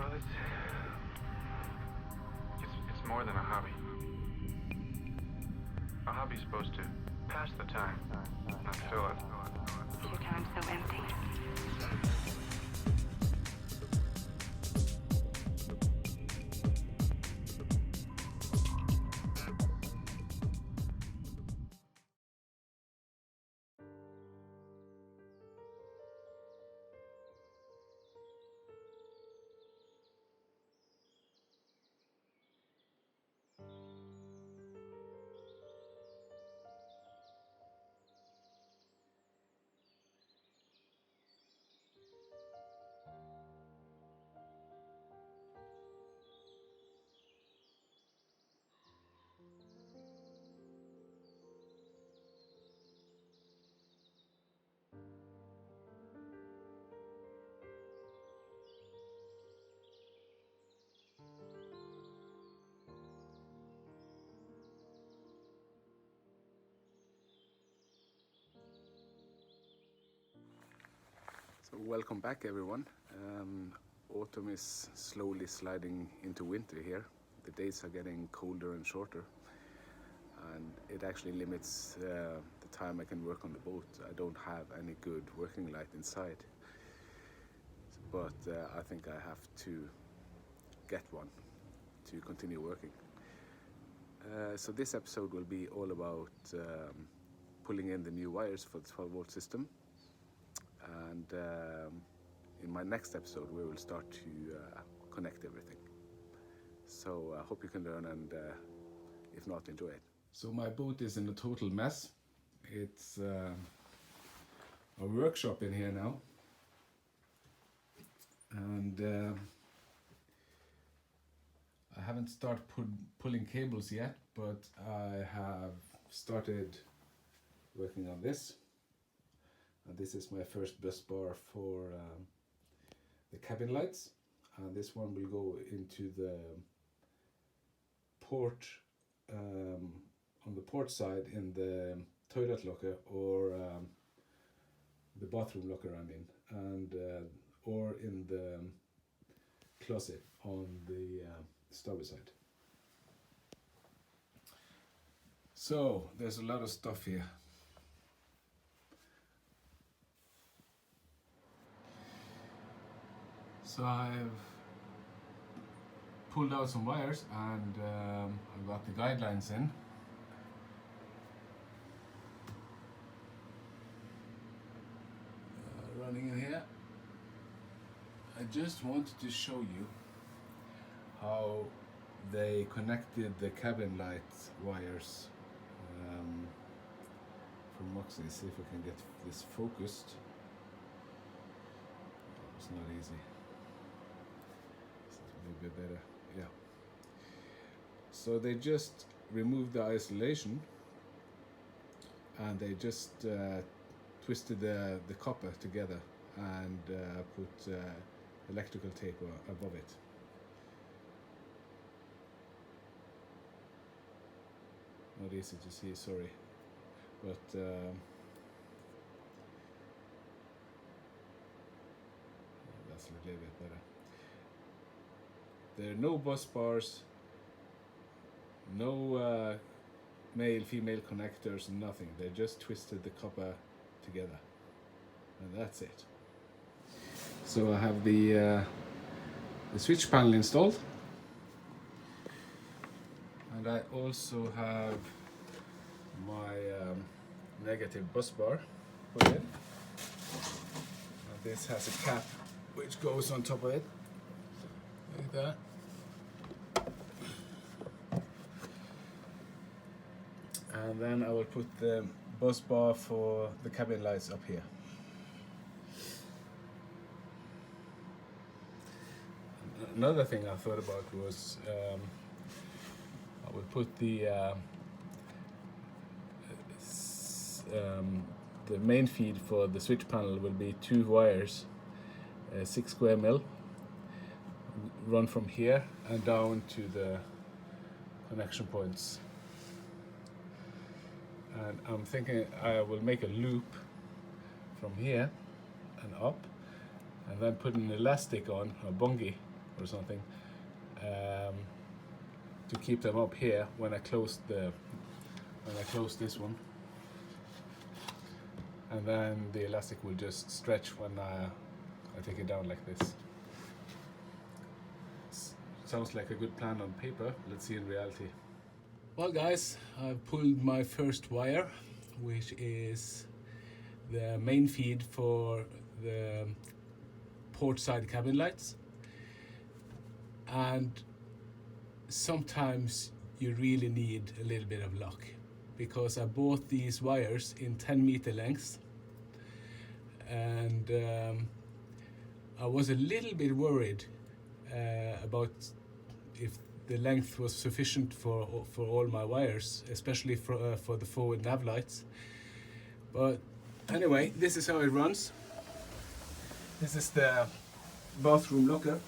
Well, it's more than a hobby. A hobby's supposed to pass the time, not fill it. Your time's so empty. So welcome back, everyone. Autumn is slowly sliding into winter here. The days are getting colder and shorter, and it actually limits the time I can work on the boat. I don't have any good working light inside, but I think I have to get one to continue working. So this episode will be all about pulling in the new wires for the 12-volt system. And in my next episode we will start to connect everything. So I hope you can learn, and if not, enjoy it. So my boat is in a total mess. It's a workshop in here now, and I haven't started pulling cables yet, but I have started working on this. And this is my first bus bar for the cabin lights, and this one will go into the port, on the port side in the toilet locker, or the bathroom locker I mean, and or in the closet on the starboard side. So there's a lot of stuff here. So I've pulled out some wires, and I've got the guidelines in. Running in here. I just wanted to show you how they connected the cabin light wires from Moxie. See if I can get this focused. It's not easy. A bit better, yeah. So they just removed the isolation, and they just twisted the copper together and put electrical tape above it. Not easy to see, sorry, but that's a little bit better. There are no bus bars, no male-female connectors, nothing. They just twisted the copper together, and that's it. So I have the switch panel installed, and I also have my negative bus bar put in. And this has a cap which goes on top of it, like that. And then I will put the bus bar for the cabin lights up here. Another thing I thought about was I would put the main feed for the switch panel will be 2 wires, 6 square mil, run from here and down to the connection points. And I'm thinking I will make a loop from here and up, and then put an elastic on, a bungee or something, to keep them up here when I close this one, and then the elastic will just stretch when I take it down like this. Sounds like a good plan on paper. Let's see in reality. Well guys, I've pulled my first wire, which is the main feed for the port side cabin lights. And sometimes you really need a little bit of luck, because I bought these wires in 10-meter lengths, and I was a little bit worried about if the length was sufficient for all my wires, especially for the forward nav lights. But anyway, this is how it runs. This is the bathroom locker.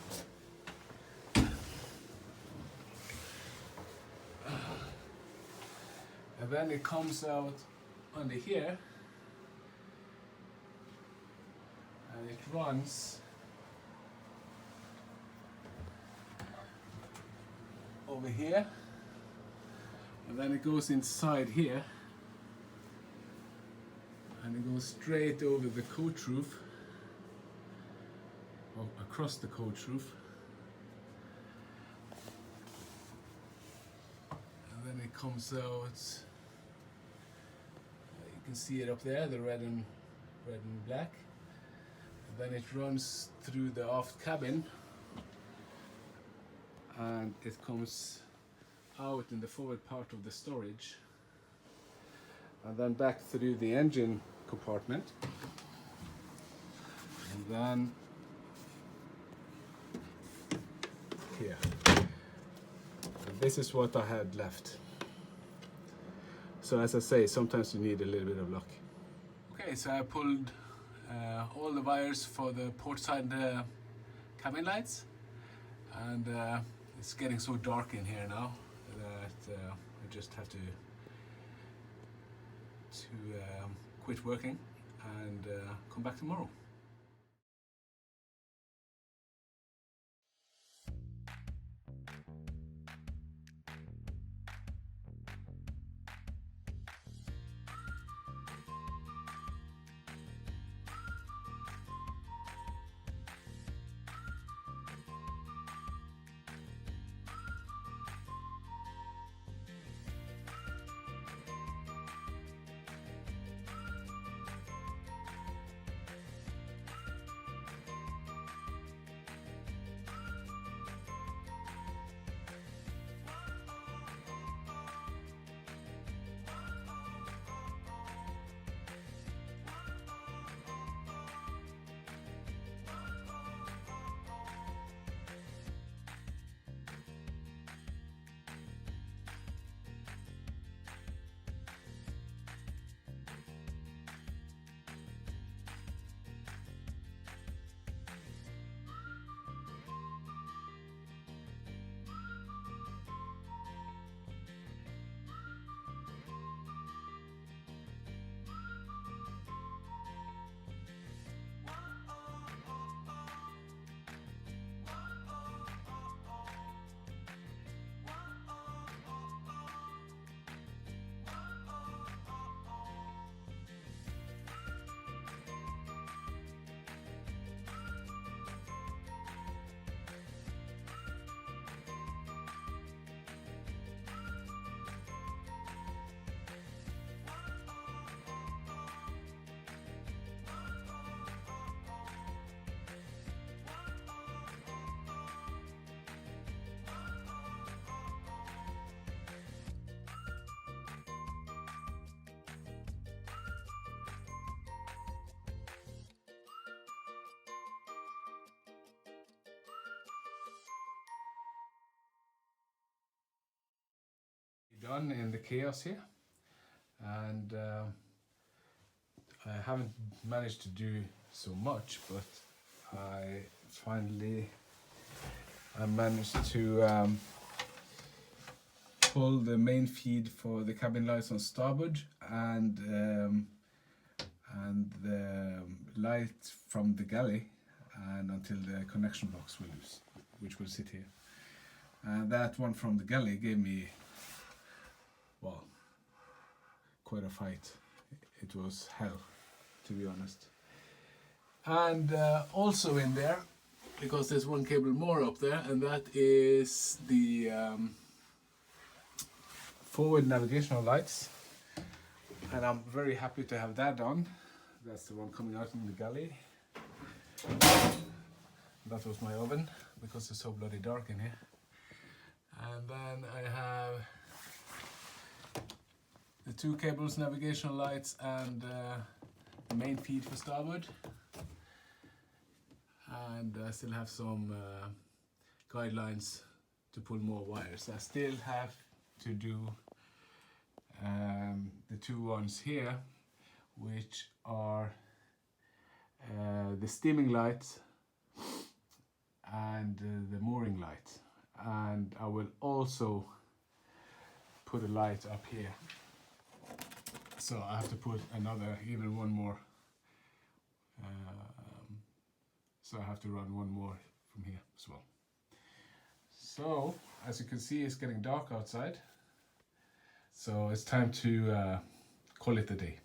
And then it comes out under here, and it runs over here, and then it goes inside here, and it goes straight over the coach roof, or across the coach roof, and then it comes out. You can see it up there, the red and black. And then it runs through the aft cabin, and it comes out in the forward part of the storage, and then back through the engine compartment, and then here. And this is what I had left. So as I say, sometimes you need a little bit of luck. Okay, so I pulled all the wires for the port side cabin lights, and it's getting so dark in here now that I just have to quit working and come back tomorrow. Done in the chaos here, and I haven't managed to do so much, but I managed to pull the main feed for the cabin lights on starboard, and the light from the galley, and until the connection box will loose. which will sit here. And that one from the galley gave me, well, quite a fight. It was hell, to be honest. And also in there, because there's one cable more up there, and that is the forward navigational lights. And I'm very happy to have that on. That's the one coming out in the galley. That was my oven, because it's so bloody dark in here. And then I have the two cables, navigational lights, and the main feed for starboard. And I still have some guidelines to pull more wires. I still have to do the two ones here, which are the steaming lights and the mooring light. And I will also put a light up here. So I have to put another, even one more. So I have to run one more from here as well. So as you can see, it's getting dark outside. So it's time to call it a day.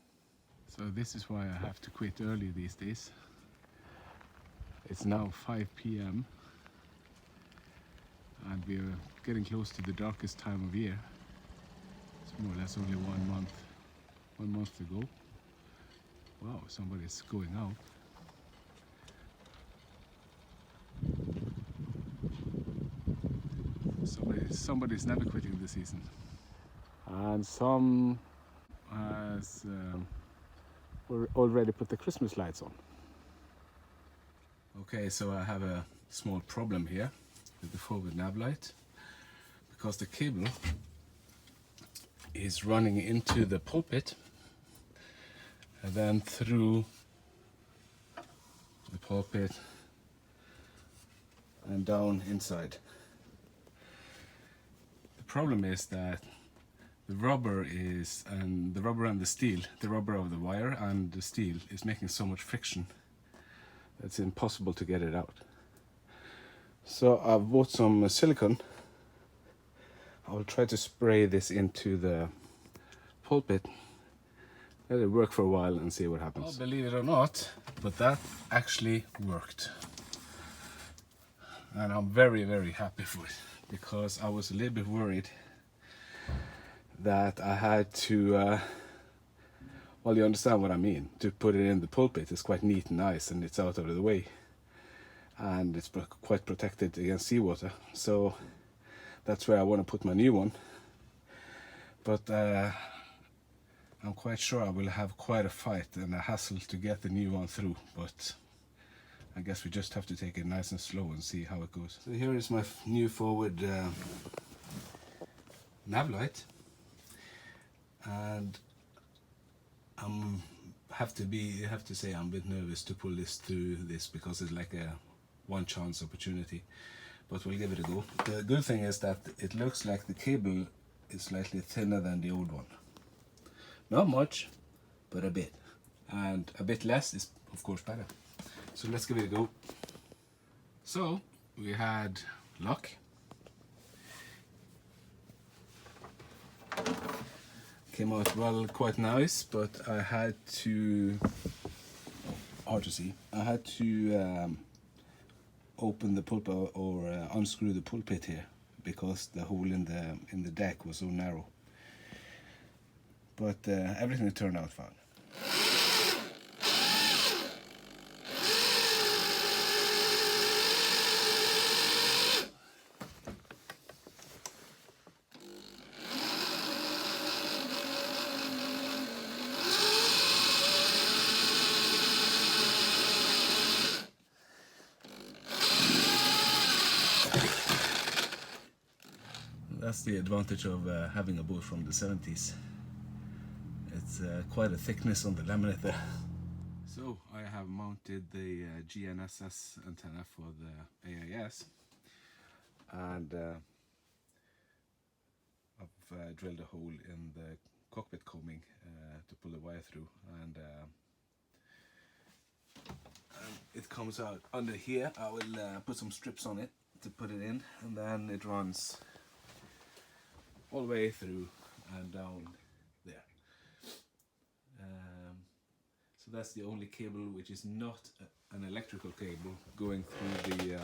So this is why I have to quit early these days. It's now 5 p.m. and we're getting close to the darkest time of year. It's more or less only 1 month to go. Wow, somebody's going out. Somebody's never quitting the season. And some has already put the Christmas lights on. Okay, so I have a small problem here with the forward nav light, because the cable is running into the pulpit and then through the pulpit and down inside. The problem is that the rubber and the steel, the rubber of the wire and the steel is making so much friction that it's impossible to get it out. So I've bought some silicone. I will try to spray this into the pulpit, let it work for a while and see what happens. Well, believe it or not, but that actually worked. And I'm very, very happy for it, because I was a little bit worried that I had to, well, you understand what I mean. To put it in the pulpit is quite neat and nice, and it's out of the way. And it's quite protected against seawater. So that's where I want to put my new one. But I'm quite sure I will have quite a fight and a hassle to get the new one through. But I guess we just have to take it nice and slow and see how it goes. So here is my new forward nav light. And have to say I'm a bit nervous to pull this through this, because it's like a one chance opportunity, but we'll give it a go. The good thing is that it looks like the cable is slightly thinner than the old one. Not much, but a bit. And a bit less is of course better. So let's give it a go. So we had luck. Came out well, quite nice, but I had to, hard to see, I had to open the pulpit or unscrew the pulpit here, because the hole in the deck was so narrow. But everything turned out fine. That's the advantage of having a boat from the 70s. It's quite a thickness on the laminate there. So I have mounted the GNSS antenna for the AIS, and I've drilled a hole in the cockpit coaming to pull the wire through, and it comes out under here. I will put some strips on it to put it in, and then it runs all the way through and down there. So that's the only cable which is not an electrical cable going through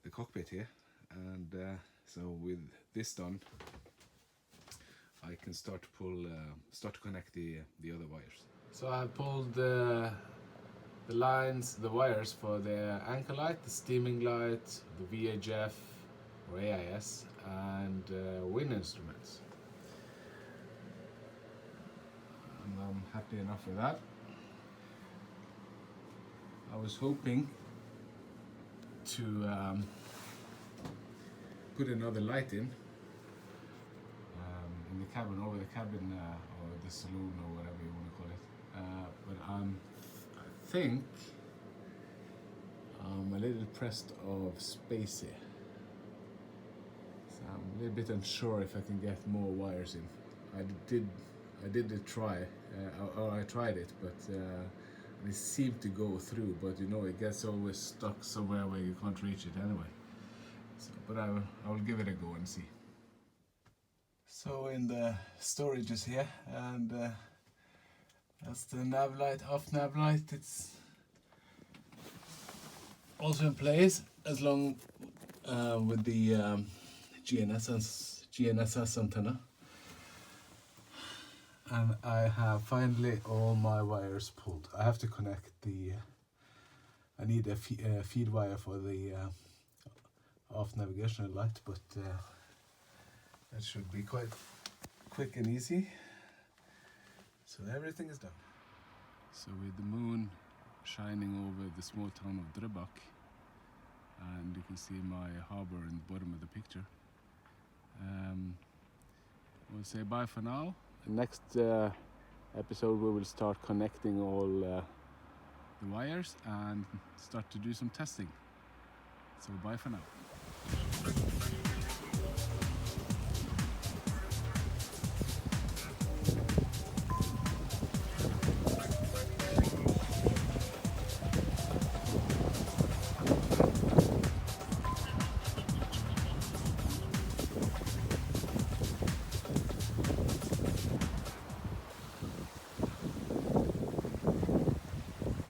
the cockpit here, and so with this done, I can start to connect the other wires. So I pulled the wires for the anchor light, the steaming light, the VHF or AIS, and wind instruments. And I'm happy enough with that. I was hoping to put another light in the cabin, over the cabin, or the saloon, or whatever you want to call it. But I think I'm a little pressed of space here. So I'm a little bit unsure if I can get more wires in. I did try, or I tried it, but it seemed to go through. But you know, it gets always stuck somewhere where you can't reach it anyway. So, but I will give it a go and see. So in the storage is here, and that's the nav light, off nav light. It's also in place as long with the GNSS antenna. And I have finally all my wires pulled. I have to connect I need a feed wire for the off navigational light, but that should be quite quick and easy. So everything is done. So with the moon shining over the small town of Drøbak, and you can see my harbor in the bottom of the picture, we'll say bye for now. Next episode we will start connecting all the wires and start to do some testing. So bye for now.